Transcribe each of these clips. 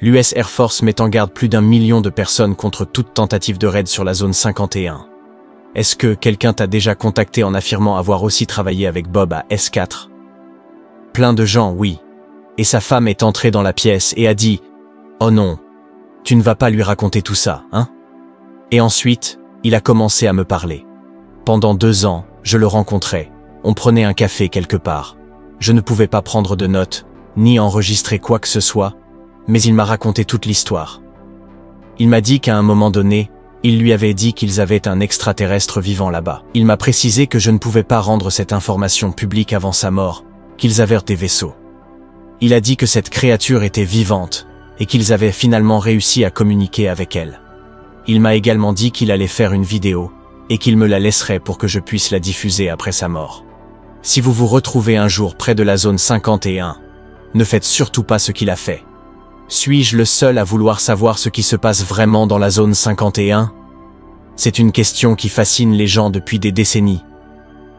L'US Air Force met en garde plus d'1 million de personnes contre toute tentative de raid sur la zone 51. Est-ce que quelqu'un t'a déjà contacté en affirmant avoir aussi travaillé avec Bob à S4? Plein de gens, oui. Et sa femme est entrée dans la pièce et a dit « Oh non, tu ne vas pas lui raconter tout ça, hein ?» Et ensuite, il a commencé à me parler. Pendant 2 ans, je le rencontrais. On prenait un café quelque part. Je ne pouvais pas prendre de notes, ni enregistrer quoi que ce soit, mais il m'a raconté toute l'histoire. Il m'a dit qu'à un moment donné, il lui avait dit qu'ils avaient un extraterrestre vivant là-bas. Il m'a précisé que je ne pouvais pas rendre cette information publique avant sa mort, qu'ils avaient des vaisseaux. Il a dit que cette créature était vivante et qu'ils avaient finalement réussi à communiquer avec elle. Il m'a également dit qu'il allait faire une vidéo et qu'il me la laisserait pour que je puisse la diffuser après sa mort. Si vous vous retrouvez un jour près de la zone 51, ne faites surtout pas ce qu'il a fait. Suis-je le seul à vouloir savoir ce qui se passe vraiment dans la zone 51? C'est une question qui fascine les gens depuis des décennies.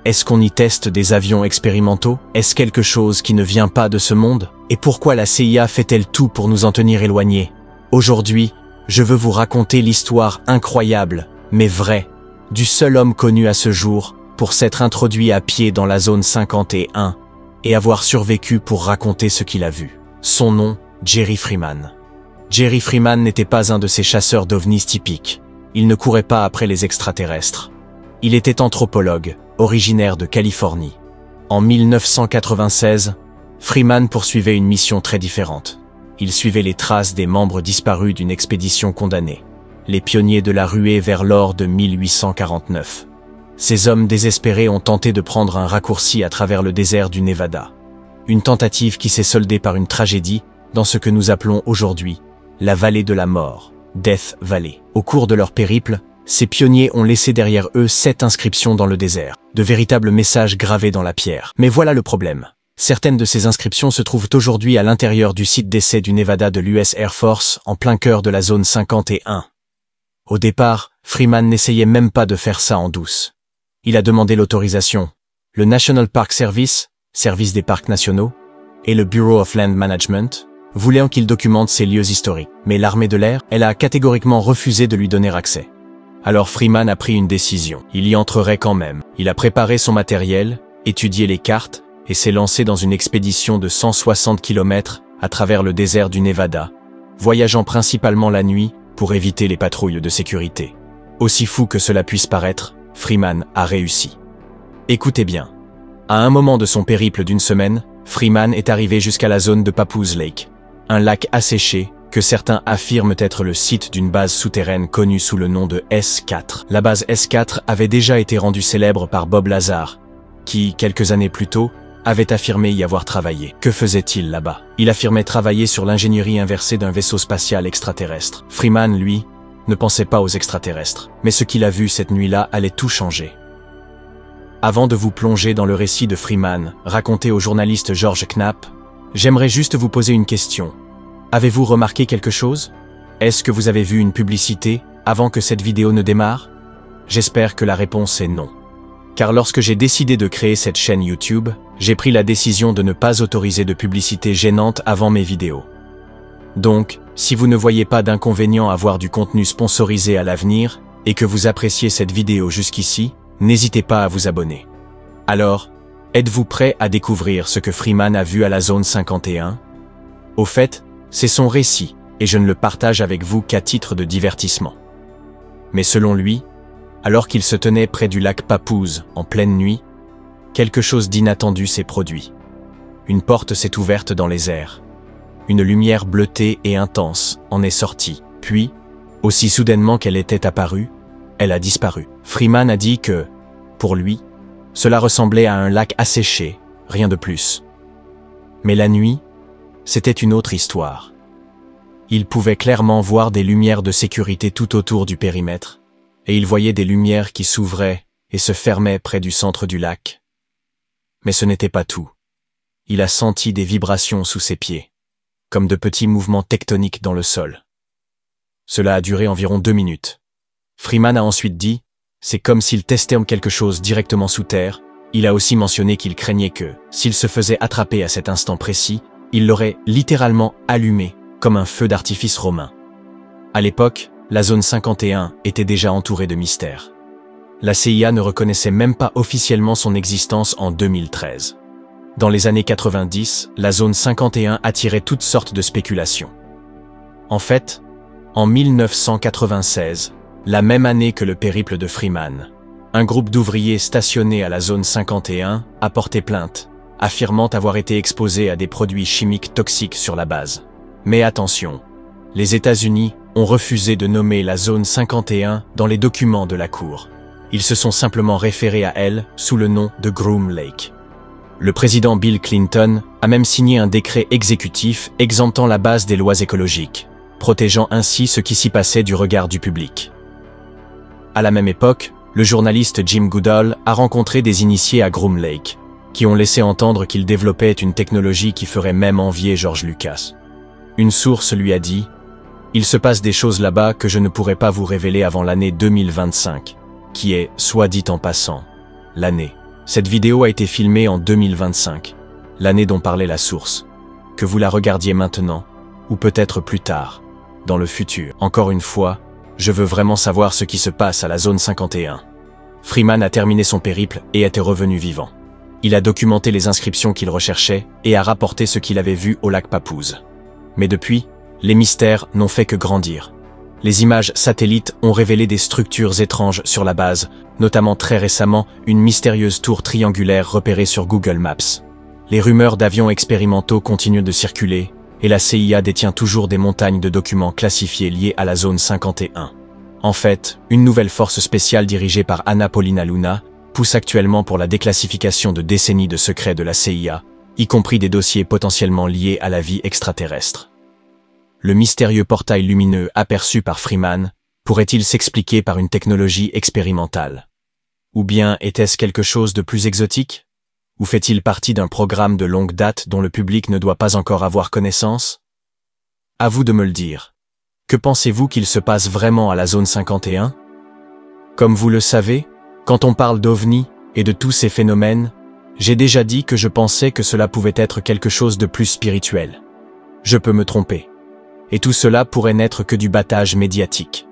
Est-ce qu'on y teste des avions expérimentaux? Est-ce quelque chose qui ne vient pas de ce monde? Et pourquoi la CIA fait-elle tout pour nous en tenir éloignés? Aujourd'hui, je veux vous raconter l'histoire incroyable, mais vraie, du seul homme connu à ce jour pour s'être introduit à pied dans la zone 51 et avoir survécu pour raconter ce qu'il a vu. Son nom, Jerry Freeman. Jerry Freeman n'était pas un de ces chasseurs d'ovnis typiques. Il ne courait pas après les extraterrestres. Il était anthropologue, originaire de Californie. En 1996, Freeman poursuivait une mission très différente. Il suivait les traces des membres disparus d'une expédition condamnée, les pionniers de la ruée vers l'or de 1849. Ces hommes désespérés ont tenté de prendre un raccourci à travers le désert du Nevada. Une tentative qui s'est soldée par une tragédie dans ce que nous appelons aujourd'hui la vallée de la mort, Death Valley. Au cours de leur périple, ces pionniers ont laissé derrière eux 7 inscriptions dans le désert, de véritables messages gravés dans la pierre. Mais voilà le problème. Certaines de ces inscriptions se trouvent aujourd'hui à l'intérieur du site d'essai du Nevada de l'US Air Force, en plein cœur de la zone 51. Au départ, Freeman n'essayait même pas de faire ça en douce. Il a demandé l'autorisation. Le National Park Service, service des parcs nationaux, et le Bureau of Land Management voulaient qu'il documente ces lieux historiques. Mais l'armée de l'air, elle a catégoriquement refusé de lui donner accès. Alors Freeman a pris une décision. Il y entrerait quand même. Il a préparé son matériel, étudié les cartes, et s'est lancé dans une expédition de 160 km à travers le désert du Nevada, voyageant principalement la nuit pour éviter les patrouilles de sécurité. Aussi fou que cela puisse paraître, Freeman a réussi. Écoutez bien. À un moment de son périple d'1 semaine, Freeman est arrivé jusqu'à la zone de Papoose Lake, un lac asséché que certains affirment être le site d'une base souterraine connue sous le nom de S4. La base S4 avait déjà été rendue célèbre par Bob Lazar, qui, quelques années plus tôt, avait affirmé y avoir travaillé. Que faisait-il là-bas? Il affirmait travailler sur l'ingénierie inversée d'un vaisseau spatial extraterrestre. Freeman, lui, ne pensait pas aux extraterrestres. Mais ce qu'il a vu cette nuit-là allait tout changer. Avant de vous plonger dans le récit de Freeman, raconté au journaliste George Knapp, j'aimerais juste vous poser une question. Avez-vous remarqué quelque chose? Est-ce que vous avez vu une publicité avant que cette vidéo ne démarre? J'espère que la réponse est non. Car lorsque j'ai décidé de créer cette chaîne YouTube, j'ai pris la décision de ne pas autoriser de publicité gênante avant mes vidéos. Donc, si vous ne voyez pas d'inconvénient à voir du contenu sponsorisé à l'avenir, et que vous appréciez cette vidéo jusqu'ici, n'hésitez pas à vous abonner. Alors, êtes-vous prêt à découvrir ce que Freeman a vu à la zone 51? Au fait, c'est son récit, et je ne le partage avec vous qu'à titre de divertissement. Mais selon lui, alors qu'il se tenait près du lac Papoose en pleine nuit, quelque chose d'inattendu s'est produit. Une porte s'est ouverte dans les airs. Une lumière bleutée et intense en est sortie. Puis, aussi soudainement qu'elle était apparue, elle a disparu. Freeman a dit que, pour lui, cela ressemblait à un lac asséché, rien de plus. Mais la nuit, c'était une autre histoire. Il pouvait clairement voir des lumières de sécurité tout autour du périmètre, et il voyait des lumières qui s'ouvraient et se fermaient près du centre du lac. Mais ce n'était pas tout. Il a senti des vibrations sous ses pieds, comme de petits mouvements tectoniques dans le sol. Cela a duré environ 2 minutes. Freeman a ensuite dit, c'est comme s'il testait quelque chose directement sous terre. Il a aussi mentionné qu'il craignait que, s'il se faisait attraper à cet instant précis, il l'aurait littéralement allumé comme un feu d'artifice romain. À l'époque, la zone 51 était déjà entourée de mystères. La CIA ne reconnaissait même pas officiellement son existence en 2013. Dans les années 90, la zone 51 attirait toutes sortes de spéculations. En fait, en 1996, la même année que le périple de Freeman, un groupe d'ouvriers stationnés à la zone 51 a porté plainte, affirmant avoir été exposés à des produits chimiques toxiques sur la base. Mais attention, les États-Unis ont refusé de nommer la zone 51 dans les documents de la Cour. Ils se sont simplement référés à elle sous le nom de Groom Lake. Le président Bill Clinton a même signé un décret exécutif exemptant la base des lois écologiques, protégeant ainsi ce qui s'y passait du regard du public. À la même époque, le journaliste Jim Goodall a rencontré des initiés à Groom Lake, qui ont laissé entendre qu'ils développaient une technologie qui ferait même envier George Lucas. Une source lui a dit « Il se passe des choses là-bas que je ne pourrai pas vous révéler avant l'année 2025, qui est, soit dit en passant, l'année. Cette vidéo a été filmée en 2025, l'année dont parlait la source. Que vous la regardiez maintenant, ou peut-être plus tard, dans le futur. Encore une fois, je veux vraiment savoir ce qui se passe à la zone 51. Freeman a terminé son périple et était revenu vivant. Il a documenté les inscriptions qu'il recherchait et a rapporté ce qu'il avait vu au lac Papoose. Mais depuis, les mystères n'ont fait que grandir. Les images satellites ont révélé des structures étranges sur la base, notamment très récemment une mystérieuse tour triangulaire repérée sur Google Maps. Les rumeurs d'avions expérimentaux continuent de circuler, et la CIA détient toujours des montagnes de documents classifiés liés à la zone 51. En fait, une nouvelle force spéciale dirigée par Anna Paulina Luna pousse actuellement pour la déclassification de décennies de secrets de la CIA, y compris des dossiers potentiellement liés à la vie extraterrestre. Le mystérieux portail lumineux aperçu par Freeman pourrait-il s'expliquer par une technologie expérimentale? Ou bien était-ce quelque chose de plus exotique? Ou fait-il partie d'un programme de longue date dont le public ne doit pas encore avoir connaissance? À vous de me le dire. Que pensez-vous qu'il se passe vraiment à la zone 51? Comme vous le savez, quand on parle d'OVNI et de tous ces phénomènes, j'ai déjà dit que je pensais que cela pouvait être quelque chose de plus spirituel. Je peux me tromper. Et tout cela pourrait n'être que du battage médiatique.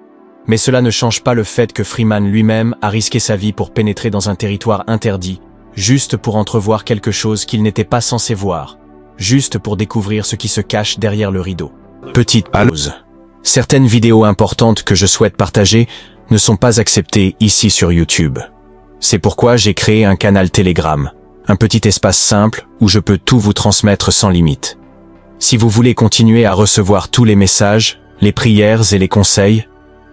Mais cela ne change pas le fait que Freeman lui-même a risqué sa vie pour pénétrer dans un territoire interdit, juste pour entrevoir quelque chose qu'il n'était pas censé voir, juste pour découvrir ce qui se cache derrière le rideau. Petite pause. Certaines vidéos importantes que je souhaite partager ne sont pas acceptées ici sur YouTube. C'est pourquoi j'ai créé un canal Telegram, un petit espace simple où je peux tout vous transmettre sans limite. Si vous voulez continuer à recevoir tous les messages, les prières et les conseils,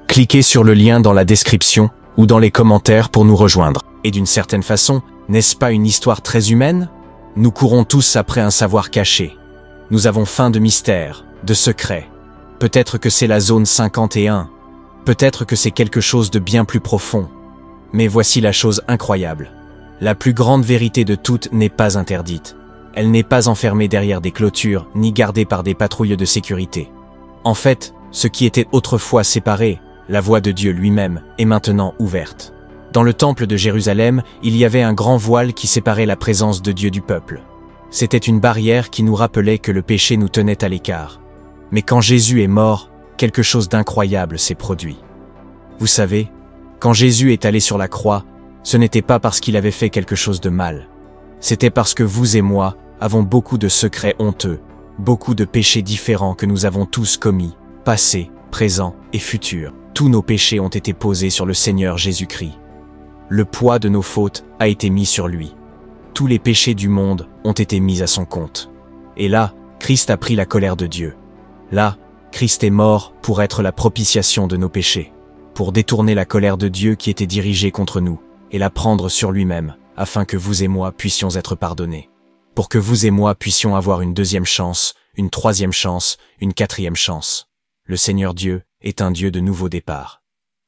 cliquez sur le lien dans la description ou dans les commentaires pour nous rejoindre. Et d'une certaine façon, n'est-ce pas une histoire très humaine? Nous courons tous après un savoir caché. Nous avons faim de mystères, de secrets. Peut-être que c'est la zone 51. Peut-être que c'est quelque chose de bien plus profond. Mais voici la chose incroyable. La plus grande vérité de toutes n'est pas interdite. Elle n'est pas enfermée derrière des clôtures, ni gardée par des patrouilles de sécurité. En fait, ce qui était autrefois séparé, la voix de Dieu lui-même, est maintenant ouverte. Dans le temple de Jérusalem, il y avait un grand voile qui séparait la présence de Dieu du peuple. C'était une barrière qui nous rappelait que le péché nous tenait à l'écart. Mais quand Jésus est mort, quelque chose d'incroyable s'est produit. Vous savez, quand Jésus est allé sur la croix, ce n'était pas parce qu'il avait fait quelque chose de mal. C'était parce que vous et moi avons beaucoup de secrets honteux, beaucoup de péchés différents que nous avons tous commis, passés, présents et futurs. Tous nos péchés ont été posés sur le Seigneur Jésus-Christ. Le poids de nos fautes a été mis sur lui. Tous les péchés du monde ont été mis à son compte. Et là, Christ a pris la colère de Dieu. Là, Christ est mort pour être la propitiation de nos péchés, pour détourner la colère de Dieu qui était dirigée contre nous, et la prendre sur lui-même, afin que vous et moi puissions être pardonnés. Pour que vous et moi puissions avoir une deuxième chance, une troisième chance, une quatrième chance. Le Seigneur Dieu est un Dieu de nouveau départ.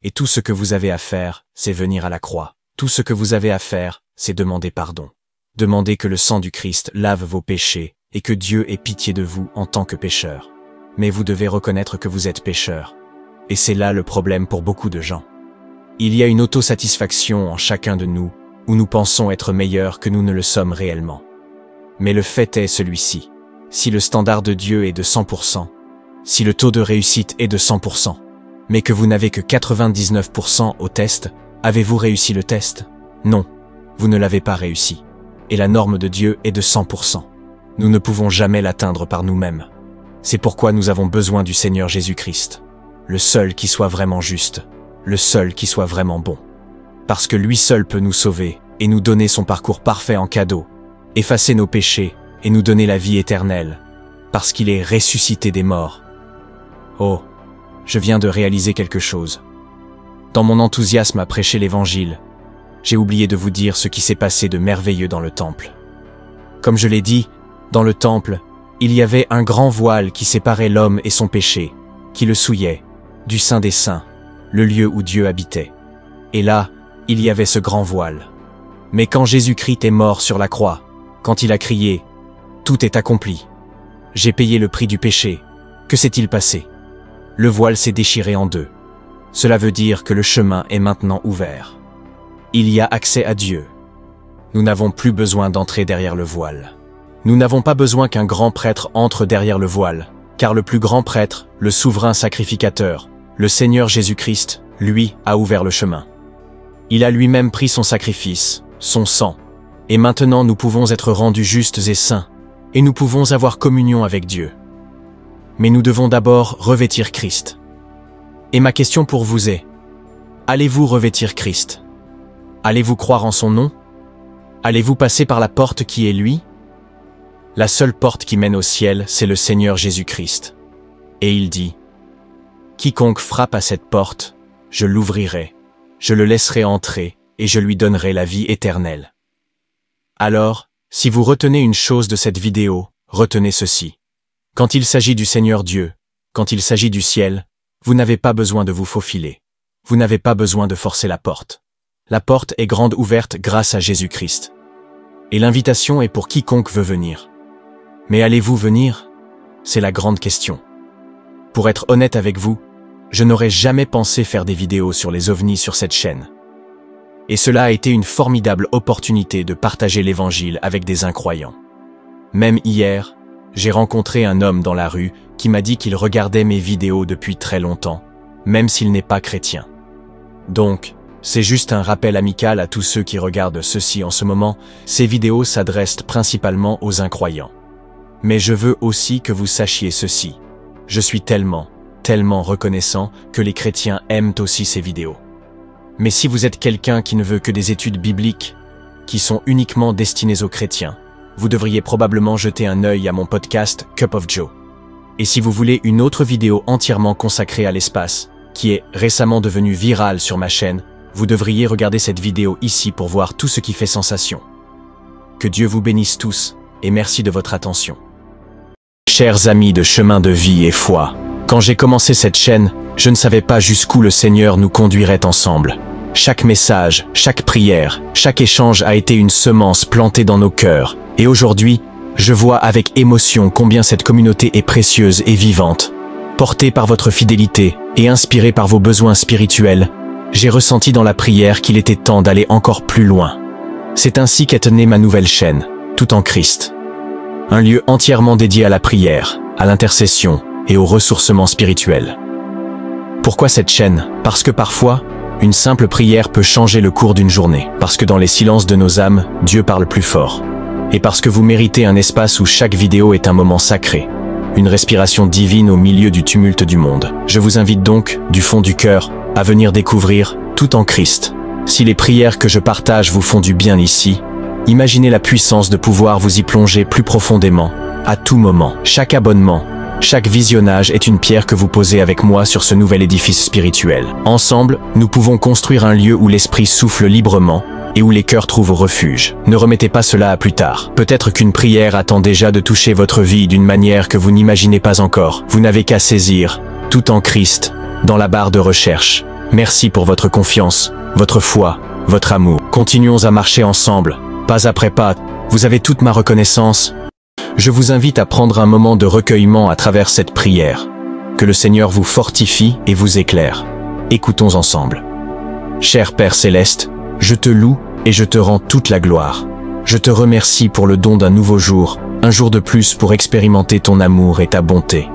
Et tout ce que vous avez à faire, c'est venir à la croix. Tout ce que vous avez à faire, c'est demander pardon. Demandez que le sang du Christ lave vos péchés et que Dieu ait pitié de vous en tant que pécheur. Mais vous devez reconnaître que vous êtes pécheur. Et c'est là le problème pour beaucoup de gens. Il y a une autosatisfaction en chacun de nous, où nous pensons être meilleurs que nous ne le sommes réellement. Mais le fait est celui-ci. Si le standard de Dieu est de 100%, Si le taux de réussite est de 100%, mais que vous n'avez que 99% au test, avez-vous réussi le test? Non, vous ne l'avez pas réussi. Et la norme de Dieu est de 100%. Nous ne pouvons jamais l'atteindre par nous-mêmes. C'est pourquoi nous avons besoin du Seigneur Jésus-Christ, le seul qui soit vraiment juste, le seul qui soit vraiment bon. Parce que lui seul peut nous sauver et nous donner son parcours parfait en cadeau, effacer nos péchés et nous donner la vie éternelle, parce qu'il est ressuscité des morts. Oh, je viens de réaliser quelque chose. Dans mon enthousiasme à prêcher l'Évangile, j'ai oublié de vous dire ce qui s'est passé de merveilleux dans le temple. Comme je l'ai dit, dans le temple, il y avait un grand voile qui séparait l'homme et son péché, qui le souillait, du Saint des Saints, le lieu où Dieu habitait. Et là, il y avait ce grand voile. Mais quand Jésus-Christ est mort sur la croix, quand il a crié « Tout est accompli », j'ai payé le prix du péché. Que s'est-il passé? Le voile s'est déchiré en deux. Cela veut dire que le chemin est maintenant ouvert. Il y a accès à Dieu. Nous n'avons plus besoin d'entrer derrière le voile. Nous n'avons pas besoin qu'un grand prêtre entre derrière le voile, car le plus grand prêtre, le souverain sacrificateur, le Seigneur Jésus-Christ, lui, a ouvert le chemin. Il a lui-même pris son sacrifice, son sang, et maintenant nous pouvons être rendus justes et saints, et nous pouvons avoir communion avec Dieu. Mais nous devons d'abord revêtir Christ. Et ma question pour vous est, allez-vous revêtir Christ? Allez-vous croire en son nom? Allez-vous passer par la porte qui est lui? La seule porte qui mène au ciel, c'est le Seigneur Jésus-Christ. Et il dit, « Quiconque frappe à cette porte, je l'ouvrirai, je le laisserai entrer, et je lui donnerai la vie éternelle. » Alors, si vous retenez une chose de cette vidéo, retenez ceci. Quand il s'agit du Seigneur Dieu, quand il s'agit du ciel, vous n'avez pas besoin de vous faufiler. Vous n'avez pas besoin de forcer la porte. La porte est grande ouverte grâce à Jésus-Christ. Et l'invitation est pour quiconque veut venir. Mais allez-vous venir? C'est la grande question. Pour être honnête avec vous, je n'aurais jamais pensé faire des vidéos sur les ovnis sur cette chaîne. Et cela a été une formidable opportunité de partager l'Évangile avec des incroyants. Même hier, j'ai rencontré un homme dans la rue qui m'a dit qu'il regardait mes vidéos depuis très longtemps, même s'il n'est pas chrétien. Donc, c'est juste un rappel amical à tous ceux qui regardent ceci en ce moment. Ces vidéos s'adressent principalement aux incroyants. Mais je veux aussi que vous sachiez ceci. Je suis tellement reconnaissant que les chrétiens aiment aussi ces vidéos. Mais si vous êtes quelqu'un qui ne veut que des études bibliques, qui sont uniquement destinées aux chrétiens, vous devriez probablement jeter un œil à mon podcast Cup of Joe. Et si vous voulez une autre vidéo entièrement consacrée à l'espace, qui est récemment devenue virale sur ma chaîne, vous devriez regarder cette vidéo ici pour voir tout ce qui fait sensation. Que Dieu vous bénisse tous, et merci de votre attention. Chers amis de chemin de vie et foi, quand j'ai commencé cette chaîne, je ne savais pas jusqu'où le Seigneur nous conduirait ensemble. Chaque message, chaque prière, chaque échange a été une semence plantée dans nos cœurs. Et aujourd'hui, je vois avec émotion combien cette communauté est précieuse et vivante. Portée par votre fidélité et inspirée par vos besoins spirituels, j'ai ressenti dans la prière qu'il était temps d'aller encore plus loin. C'est ainsi qu'est née ma nouvelle chaîne, Tout en Christ. Un lieu entièrement dédié à la prière, à l'intercession et au ressourcement spirituel. Pourquoi cette chaîne? Parce que parfois, une simple prière peut changer le cours d'une journée. Parce que dans les silences de nos âmes, Dieu parle plus fort. Et parce que vous méritez un espace où chaque vidéo est un moment sacré. Une respiration divine au milieu du tumulte du monde. Je vous invite donc, du fond du cœur, à venir découvrir Tout en Christ. Si les prières que je partage vous font du bien ici, imaginez la puissance de pouvoir vous y plonger plus profondément, à tout moment. Chaque abonnement, chaque visionnage est une pierre que vous posez avec moi sur ce nouvel édifice spirituel. Ensemble, nous pouvons construire un lieu où l'esprit souffle librement et où les cœurs trouvent refuge. Ne remettez pas cela à plus tard. Peut-être qu'une prière attend déjà de toucher votre vie d'une manière que vous n'imaginez pas encore. Vous n'avez qu'à saisir Tout en Christ dans la barre de recherche. Merci pour votre confiance, votre foi, votre amour. Continuons à marcher ensemble, pas après pas. Vous avez toute ma reconnaissance. Je vous invite à prendre un moment de recueillement à travers cette prière. Que le Seigneur vous fortifie et vous éclaire. Écoutons ensemble. Cher Père Céleste, je te loue et je te rends toute la gloire. Je te remercie pour le don d'un nouveau jour, un jour de plus pour expérimenter ton amour et ta bonté.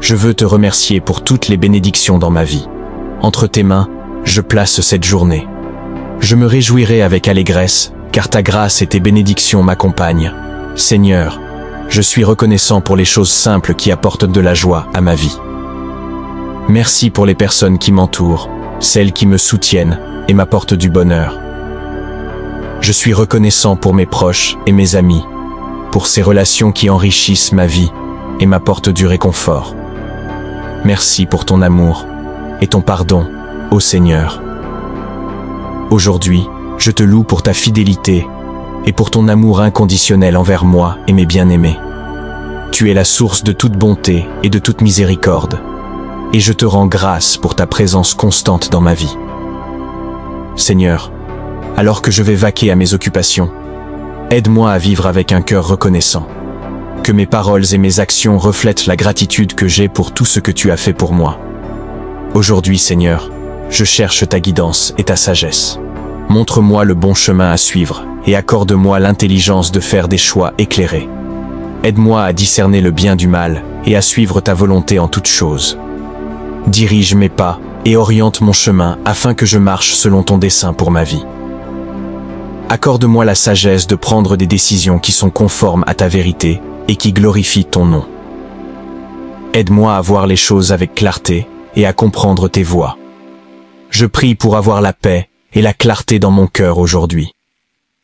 je veux te remercier pour toutes les bénédictions dans ma vie. Entre tes mains, je place cette journée. Je me réjouirai avec allégresse, car ta grâce et tes bénédictions m'accompagnent. Seigneur, je suis reconnaissant pour les choses simples qui apportent de la joie à ma vie. Merci pour les personnes qui m'entourent, celles qui me soutiennent et m'apportent du bonheur. Je suis reconnaissant pour mes proches et mes amis, pour ces relations qui enrichissent ma vie et m'apportent du réconfort. Merci pour ton amour et ton pardon, ô Seigneur. Aujourd'hui, je te loue pour ta fidélité et pour ton amour inconditionnel envers moi et mes bien-aimés. Tu es la source de toute bonté et de toute miséricorde, et je te rends grâce pour ta présence constante dans ma vie. Seigneur, alors que je vais vaquer à mes occupations, aide-moi à vivre avec un cœur reconnaissant. Que mes paroles et mes actions reflètent la gratitude que j'ai pour tout ce que tu as fait pour moi. Aujourd'hui, Seigneur, je cherche ta guidance et ta sagesse. Montre-moi le bon chemin à suivre et accorde-moi l'intelligence de faire des choix éclairés. Aide-moi à discerner le bien du mal et à suivre ta volonté en toutes choses. Dirige mes pas et oriente mon chemin afin que je marche selon ton dessein pour ma vie. Accorde-moi la sagesse de prendre des décisions qui sont conformes à ta vérité et qui glorifient ton nom. Aide-moi à voir les choses avec clarté et à comprendre tes voies. Je prie pour avoir la paix et la clarté dans mon cœur aujourd'hui.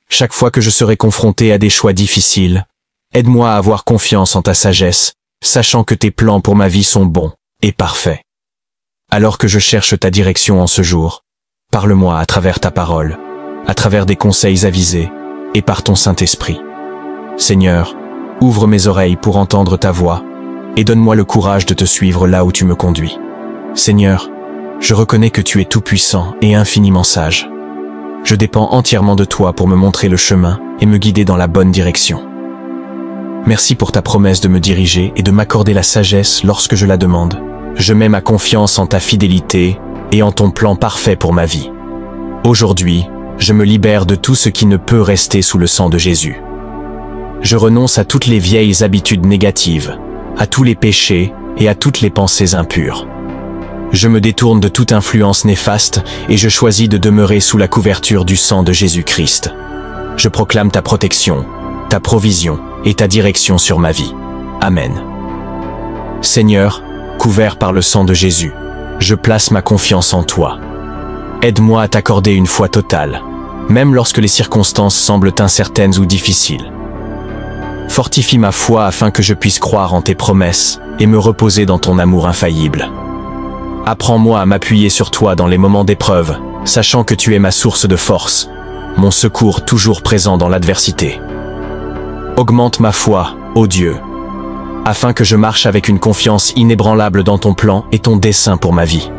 Chaque fois que je serai confronté à des choix difficiles, aide-moi à avoir confiance en ta sagesse, sachant que tes plans pour ma vie sont bons et parfaits. Alors que je cherche ta direction en ce jour, parle-moi à travers ta parole, à travers des conseils avisés et par ton Saint-Esprit. Seigneur, ouvre mes oreilles pour entendre ta voix et donne-moi le courage de te suivre là où tu me conduis. Seigneur, je reconnais que tu es tout-puissant et infiniment sage. Je dépends entièrement de toi pour me montrer le chemin et me guider dans la bonne direction. Merci pour ta promesse de me diriger et de m'accorder la sagesse lorsque je la demande. Je mets ma confiance en ta fidélité et en ton plan parfait pour ma vie. Aujourd'hui, je me libère de tout ce qui ne peut rester sous le sang de Jésus. Je renonce à toutes les vieilles habitudes négatives, à tous les péchés et à toutes les pensées impures. Je me détourne de toute influence néfaste et je choisis de demeurer sous la couverture du sang de Jésus-Christ. Je proclame ta protection, ta provision et ta direction sur ma vie. Amen. Seigneur, couvert par le sang de Jésus, je place ma confiance en toi. Aide-moi à t'accorder une foi totale, même lorsque les circonstances semblent incertaines ou difficiles. Fortifie ma foi afin que je puisse croire en tes promesses et me reposer dans ton amour infaillible. Apprends-moi à m'appuyer sur toi dans les moments d'épreuve, sachant que tu es ma source de force, mon secours toujours présent dans l'adversité. Augmente ma foi, ô Dieu, afin que je marche avec une confiance inébranlable dans ton plan et ton dessein pour ma vie.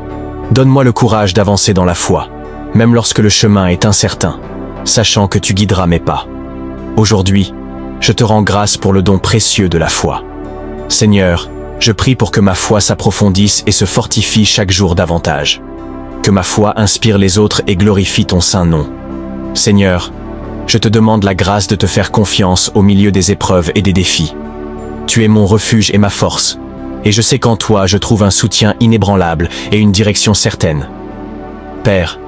Donne-moi le courage d'avancer dans la foi, même lorsque le chemin est incertain, sachant que tu guideras mes pas. Aujourd'hui, je te rends grâce pour le don précieux de la foi. Seigneur, je prie pour que ma foi s'approfondisse et se fortifie chaque jour davantage. Que ma foi inspire les autres et glorifie ton saint nom. Seigneur, je te demande la grâce de te faire confiance au milieu des épreuves et des défis. Tu es mon refuge et ma force, et je sais qu'en toi je trouve un soutien inébranlable et une direction certaine. Père,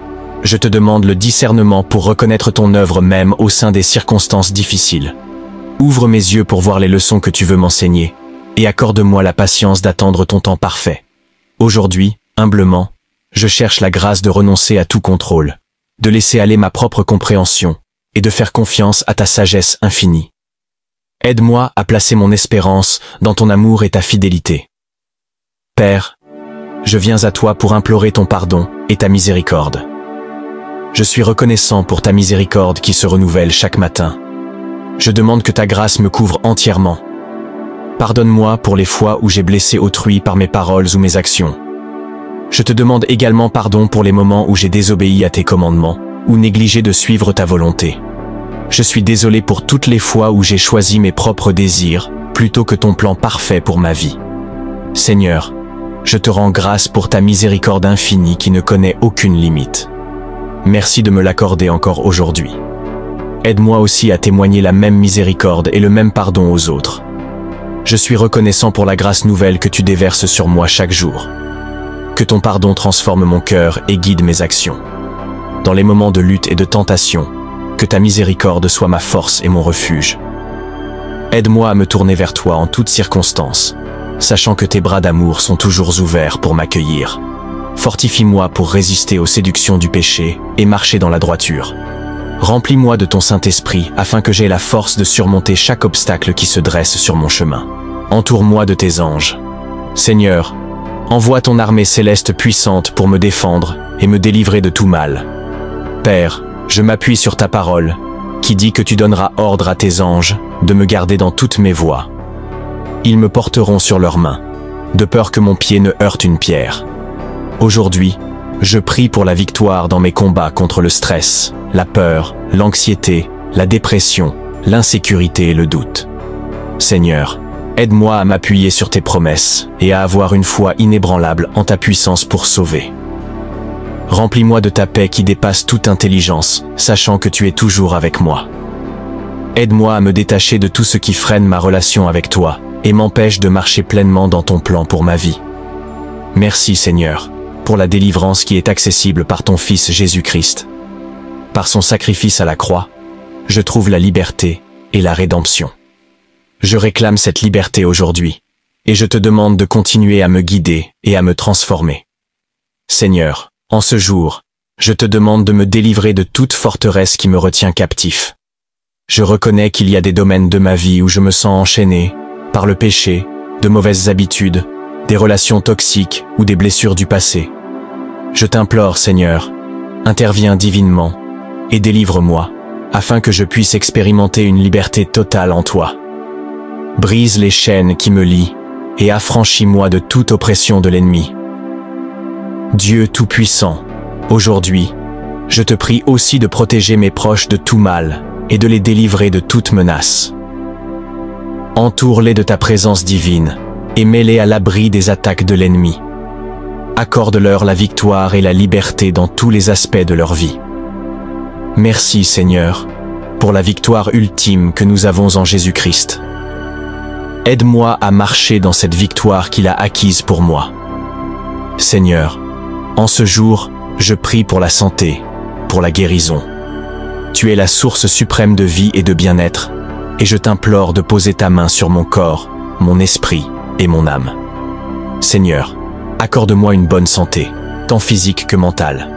je te demande le discernement pour reconnaître ton œuvre même au sein des circonstances difficiles. Ouvre mes yeux pour voir les leçons que tu veux m'enseigner, et accorde-moi la patience d'attendre ton temps parfait. Aujourd'hui, humblement, je cherche la grâce de renoncer à tout contrôle, de laisser aller ma propre compréhension, et de faire confiance à ta sagesse infinie. Aide-moi à placer mon espérance dans ton amour et ta fidélité. Père, je viens à toi pour implorer ton pardon et ta miséricorde. Je suis reconnaissant pour ta miséricorde qui se renouvelle chaque matin. Je demande que ta grâce me couvre entièrement. Pardonne-moi pour les fois où j'ai blessé autrui par mes paroles ou mes actions. Je te demande également pardon pour les moments où j'ai désobéi à tes commandements ou négligé de suivre ta volonté. Je suis désolé pour toutes les fois où j'ai choisi mes propres désirs plutôt que ton plan parfait pour ma vie. Seigneur, je te rends grâce pour ta miséricorde infinie qui ne connaît aucune limite. Merci de me l'accorder encore aujourd'hui. Aide-moi aussi à témoigner la même miséricorde et le même pardon aux autres. Je suis reconnaissant pour la grâce nouvelle que tu déverses sur moi chaque jour. Que ton pardon transforme mon cœur et guide mes actions. Dans les moments de lutte et de tentation, que ta miséricorde soit ma force et mon refuge. Aide-moi à me tourner vers toi en toutes circonstances, sachant que tes bras d'amour sont toujours ouverts pour m'accueillir. Fortifie-moi pour résister aux séductions du péché et marcher dans la droiture. Remplis-moi de ton Saint-Esprit afin que j'aie la force de surmonter chaque obstacle qui se dresse sur mon chemin. Entoure-moi de tes anges. Seigneur, envoie ton armée céleste puissante pour me défendre et me délivrer de tout mal. Père, je m'appuie sur ta parole, qui dit que tu donneras ordre à tes anges de me garder dans toutes mes voies. Ils me porteront sur leurs mains, de peur que mon pied ne heurte une pierre. Aujourd'hui, je prie pour la victoire dans mes combats contre le stress, la peur, l'anxiété, la dépression, l'insécurité et le doute. Seigneur, aide-moi à m'appuyer sur tes promesses et à avoir une foi inébranlable en ta puissance pour sauver. Remplis-moi de ta paix qui dépasse toute intelligence, sachant que tu es toujours avec moi. Aide-moi à me détacher de tout ce qui freine ma relation avec toi et m'empêche de marcher pleinement dans ton plan pour ma vie. Merci Seigneur, pour la délivrance qui est accessible par ton Fils Jésus-Christ. Par son sacrifice à la croix, je trouve la liberté et la rédemption. Je réclame cette liberté aujourd'hui, et je te demande de continuer à me guider et à me transformer. Seigneur, en ce jour, je te demande de me délivrer de toute forteresse qui me retient captif. Je reconnais qu'il y a des domaines de ma vie où je me sens enchaîné par le péché, de mauvaises habitudes, des relations toxiques ou des blessures du passé. Je t'implore, Seigneur, interviens divinement et délivre-moi, afin que je puisse expérimenter une liberté totale en toi. Brise les chaînes qui me lient et affranchis-moi de toute oppression de l'ennemi. Dieu Tout-Puissant, aujourd'hui, je te prie aussi de protéger mes proches de tout mal et de les délivrer de toute menace. Entoure-les de ta présence divine et mets-les à l'abri des attaques de l'ennemi. Accorde-leur la victoire et la liberté dans tous les aspects de leur vie. Merci Seigneur, pour la victoire ultime que nous avons en Jésus-Christ. Aide-moi à marcher dans cette victoire qu'il a acquise pour moi. Seigneur, en ce jour, je prie pour la santé, pour la guérison. Tu es la source suprême de vie et de bien-être, et je t'implore de poser ta main sur mon corps, mon esprit et mon âme. Seigneur, accorde-moi une bonne santé, tant physique que mentale.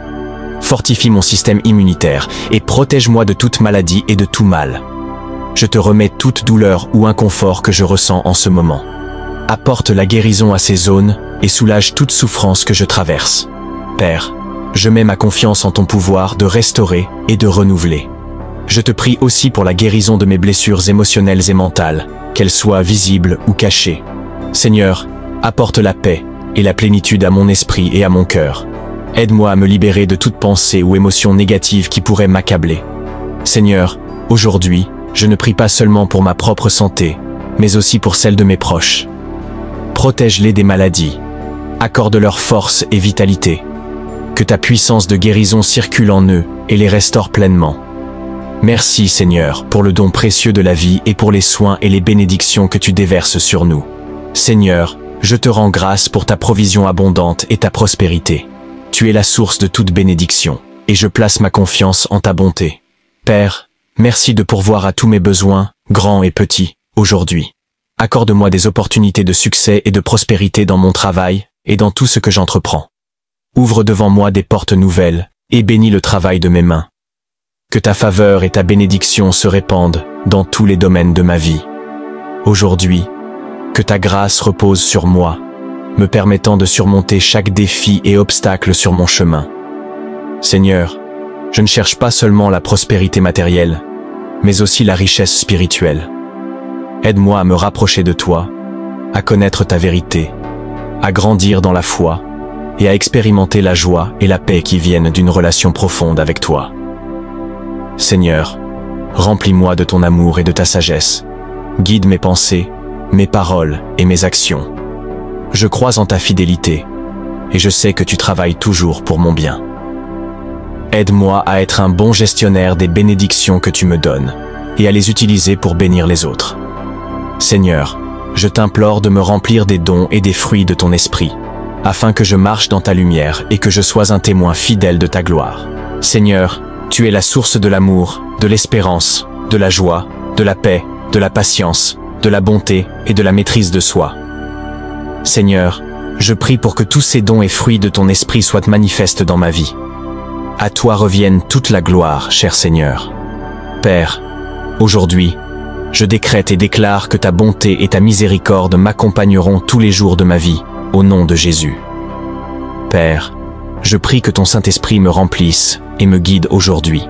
Fortifie mon système immunitaire et protège-moi de toute maladie et de tout mal. Je te remets toute douleur ou inconfort que je ressens en ce moment. Apporte la guérison à ces zones et soulage toute souffrance que je traverse. Père, je mets ma confiance en ton pouvoir de restaurer et de renouveler. Je te prie aussi pour la guérison de mes blessures émotionnelles et mentales, qu'elles soient visibles ou cachées. Seigneur, apporte la paix et la plénitude à mon esprit et à mon cœur. Aide-moi à me libérer de toute pensée ou émotion négative qui pourrait m'accabler. Seigneur, aujourd'hui, je ne prie pas seulement pour ma propre santé, mais aussi pour celle de mes proches. Protège-les des maladies. Accorde-leur force et vitalité. Que ta puissance de guérison circule en eux et les restaure pleinement. Merci Seigneur pour le don précieux de la vie et pour les soins et les bénédictions que tu déverses sur nous. Seigneur, je te rends grâce pour ta provision abondante et ta prospérité. Tu es la source de toute bénédiction, et je place ma confiance en ta bonté. Père, merci de pourvoir à tous mes besoins, grands et petits, aujourd'hui. Accorde-moi des opportunités de succès et de prospérité dans mon travail et dans tout ce que j'entreprends. Ouvre devant moi des portes nouvelles et bénis le travail de mes mains. Que ta faveur et ta bénédiction se répandent dans tous les domaines de ma vie. Aujourd'hui, que ta grâce repose sur moi, me permettant de surmonter chaque défi et obstacle sur mon chemin. Seigneur, je ne cherche pas seulement la prospérité matérielle, mais aussi la richesse spirituelle. Aide-moi à me rapprocher de toi, à connaître ta vérité, à grandir dans la foi et à expérimenter la joie et la paix qui viennent d'une relation profonde avec toi. Seigneur, remplis-moi de ton amour et de ta sagesse. Guide mes pensées, mes paroles et mes actions. Je crois en ta fidélité et je sais que tu travailles toujours pour mon bien. Aide-moi à être un bon gestionnaire des bénédictions que tu me donnes et à les utiliser pour bénir les autres. Seigneur, je t'implore de me remplir des dons et des fruits de ton esprit, afin que je marche dans ta lumière et que je sois un témoin fidèle de ta gloire. Seigneur, tu es la source de l'amour, de l'espérance, de la joie, de la paix, de la patience, de la bonté et de la maîtrise de soi. Seigneur, je prie pour que tous ces dons et fruits de ton esprit soient manifestes dans ma vie. À toi revienne toute la gloire, cher Seigneur. Père, aujourd'hui, je décrète et déclare que ta bonté et ta miséricorde m'accompagneront tous les jours de ma vie, au nom de Jésus. Père, je prie que ton Saint-Esprit me remplisse et me guide aujourd'hui.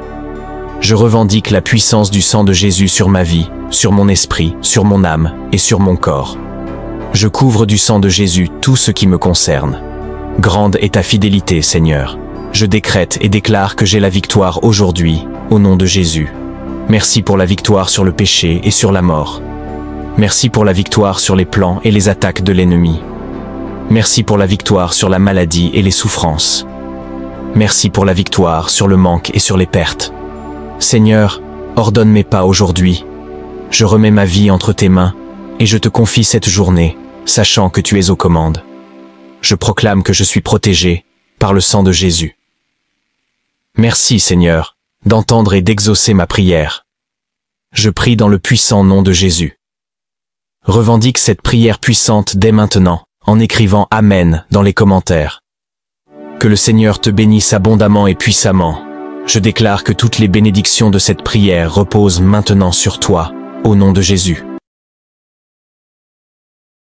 Je revendique la puissance du sang de Jésus sur ma vie, sur mon esprit, sur mon âme et sur mon corps. Je couvre du sang de Jésus tout ce qui me concerne. Grande est ta fidélité, Seigneur. Je décrète et déclare que j'ai la victoire aujourd'hui, au nom de Jésus. Merci pour la victoire sur le péché et sur la mort. Merci pour la victoire sur les plans et les attaques de l'ennemi. Merci pour la victoire sur la maladie et les souffrances. Merci pour la victoire sur le manque et sur les pertes. Seigneur, ordonne mes pas aujourd'hui. Je remets ma vie entre tes mains et je te confie cette journée, sachant que tu es aux commandes. Je proclame que je suis protégé par le sang de Jésus. Merci, Seigneur, d'entendre et d'exaucer ma prière. Je prie dans le puissant nom de Jésus. Revendique cette prière puissante dès maintenant, en écrivant Amen dans les commentaires. Que le Seigneur te bénisse abondamment et puissamment. Je déclare que toutes les bénédictions de cette prière reposent maintenant sur toi, au nom de Jésus.